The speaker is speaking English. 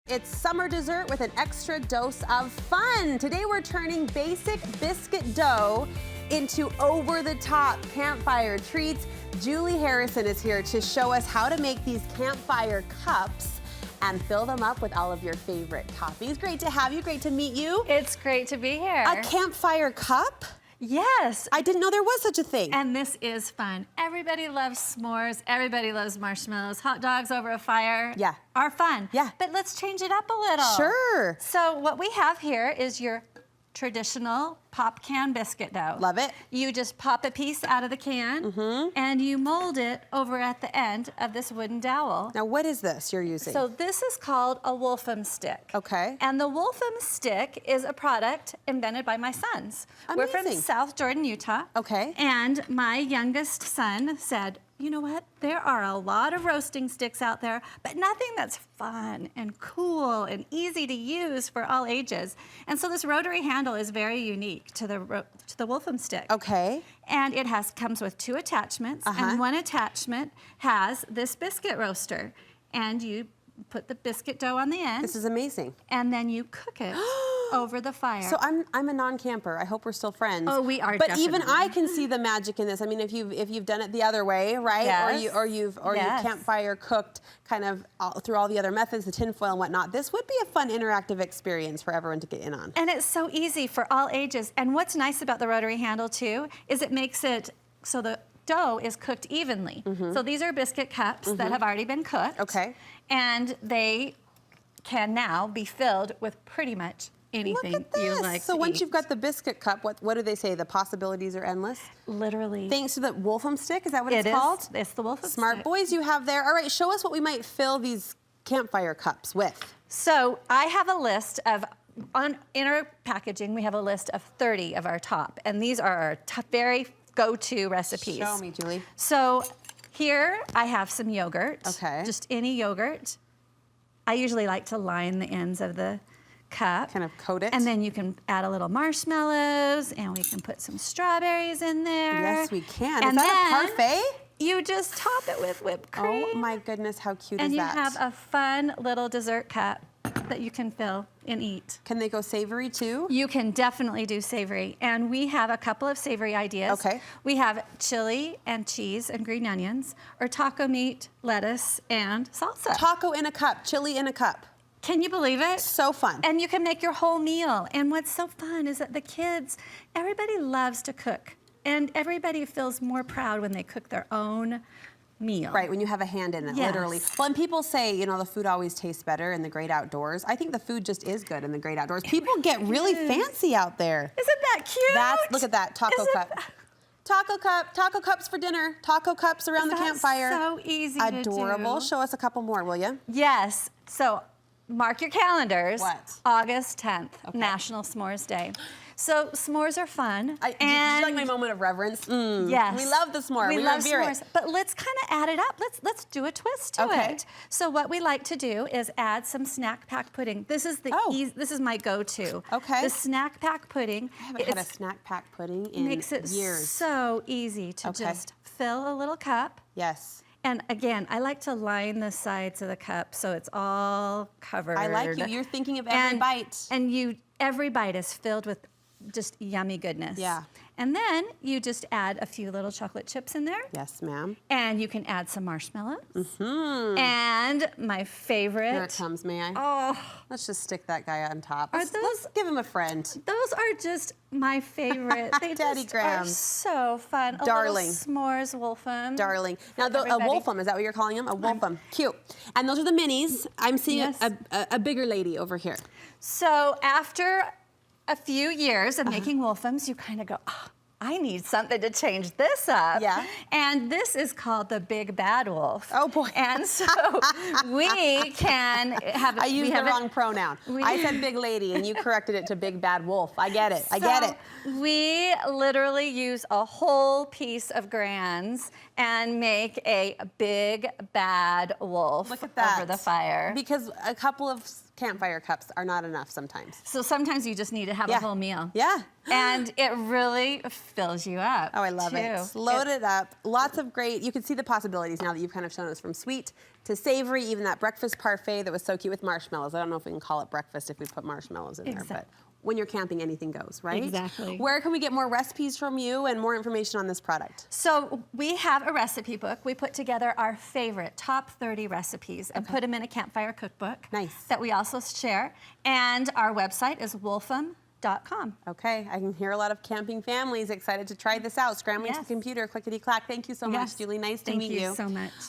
It's summer dessert with an extra dose of fun. Today we're turning basic biscuit dough into over-the-top campfire treats. Julie Harrison is here to show us how to make these campfire cups and fill them up with all of your favorite toppings. Great to have you, great to meet you. It's great to be here. A campfire cup? Yes. I didn't know there was such a thing. And this is fun. Everybody loves s'mores. Everybody loves marshmallows. Hot dogs over a fire are fun. Yeah. But let's change it up a little. Sure. So what we have here is your traditional pop can biscuit dough. Love it. You just pop a piece out of the can and you mold it over at the end of this wooden dowel. Now what is this you're using? So this is called a Wolfram stick. Okay. And the Wolfram stick is a product invented by my sons. Amazing. We're from South Jordan, Utah. Okay. And my youngest son said, you know what? There are a lot of roasting sticks out there, but nothing that's fun and cool and easy to use for all ages. And so this rotary handle is very unique to the Wolfram stick. Okay. And it comes with two attachments, and one attachment has this biscuit roaster. And you put the biscuit dough on the end. This is amazing. And then you cook it over the fire. So I'm a non-camper. I hope we're still friends. Oh, we are. But definitely. even I can see the magic in this. I mean, if you've done it the other way, right? Yes. Or you've campfire cooked kind of through all the other methods, the tinfoil and whatnot. This would be a fun interactive experience for everyone to get in on. And it's so easy for all ages. And what's nice about the rotary handle too is it makes it so the dough is cooked evenly. So these are biscuit cups that have already been cooked. Okay. And they can now be filled with pretty much anything Look at this. you like So to once eat. you've got the biscuit cup, what do they say? The possibilities are endless? Literally. Thanks to the Wolfram stick, is that what it's called? It's the Wolfram Smart stick. boys you have there. All right, show us what we might fill these campfire cups with. So I have a list of, in our packaging, we have a list of 30 of our top. And these are our very go-to recipes. Show me, Julie. So here I have some yogurt. Okay. Just any yogurt. I usually like to line the ends of the cup. Kind of coat it. And then you can add a little marshmallows, and we can put some strawberries in there. Yes, we can. And is that a then parfait? You just top it with whipped cream. Oh my goodness, how cute and is you that? have a fun little dessert cup that you can fill and eat. Can they go savory too? You can definitely do savory. And we have a couple of savory ideas. Okay. We have chili and cheese and green onions, or taco meat, lettuce, and salsa. Taco in a cup, chili in a cup. Can you believe it? So fun. And you can make your whole meal. And what's so fun is that the kids, everybody loves to cook. And everybody feels more proud when they cook their own meal. Right, when you have a hand in it, Yes. literally. Well, and people say, you know, the food always tastes better in the great outdoors. I think the food just is good in the great outdoors. People get really fancy out there. Isn't that cute? Look at that taco cup. Taco cup, taco cups for dinner, taco cups around the campfire. So easy to do. Adorable. Show us a couple more, will you? Yes. So mark your calendars. What? August 10th, National S'mores Day. So s'mores are fun. Did you like my moment of reverence? Yes. We love the s'more. We love revere s'mores. it. But let's kind of add it up. Let's do a twist to it. So what we like to do is add some snack pack pudding. This is this is my go-to. Okay. The snack pack pudding. I haven't had a snack pack pudding in makes it years. so easy to just fill a little cup. Yes. And again, I like to line the sides of the cup so it's all covered. I like you. You're thinking of every bite. And every bite is filled with just yummy goodness. Yeah. And then you just add a few little chocolate chips in there. Yes, ma'am. And you can add some marshmallows. And my favorite. Here it comes, may I? Oh, Let's just stick that guy on top. Are Let's those- give him a friend. those are just my favorite. They Daddy just Graham. are so fun. Darling. A little s'mores Wolfram. Darling. Now, a everybody. Wolfram, is that what you're calling him? A Wolfram. Cute. And those are the minis. I'm seeing Yes. a bigger lady over here. So after a few years of making Wolframs, you kind of go, oh, I need something to change this up. Yeah. And this is called the Big Bad Wolf. Oh, boy. And so we can have. I used the wrong pronoun. I said big lady, and you corrected it to big bad wolf. I get it. I get it. We literally use a whole piece of Grands and make a big bad wolf Look at that. over the fire. Because a couple of campfire cups are not enough sometimes. So sometimes you just need to have a whole meal. Yeah. And it really fills you up. Oh, I love too. it. Load it up. Lots of great, you can see the possibilities now that you've kind of shown us, from sweet to savory, even that breakfast parfait that was so cute with marshmallows. I don't know if we can call it breakfast if we put marshmallows in there, but when you're camping, anything goes, right? Exactly. Where can we get more recipes from you and more information on this product? So we have a recipe book. We put together our favorite top 30 recipes and put them in a Campfire cookbook. Nice. That we also share. And our website is wolfam.com. Okay, I can hear a lot of camping families excited to try this out. Scrambling to the computer, clickety-clack. Thank you so much, Julie. Nice to meet you. Thank you so much.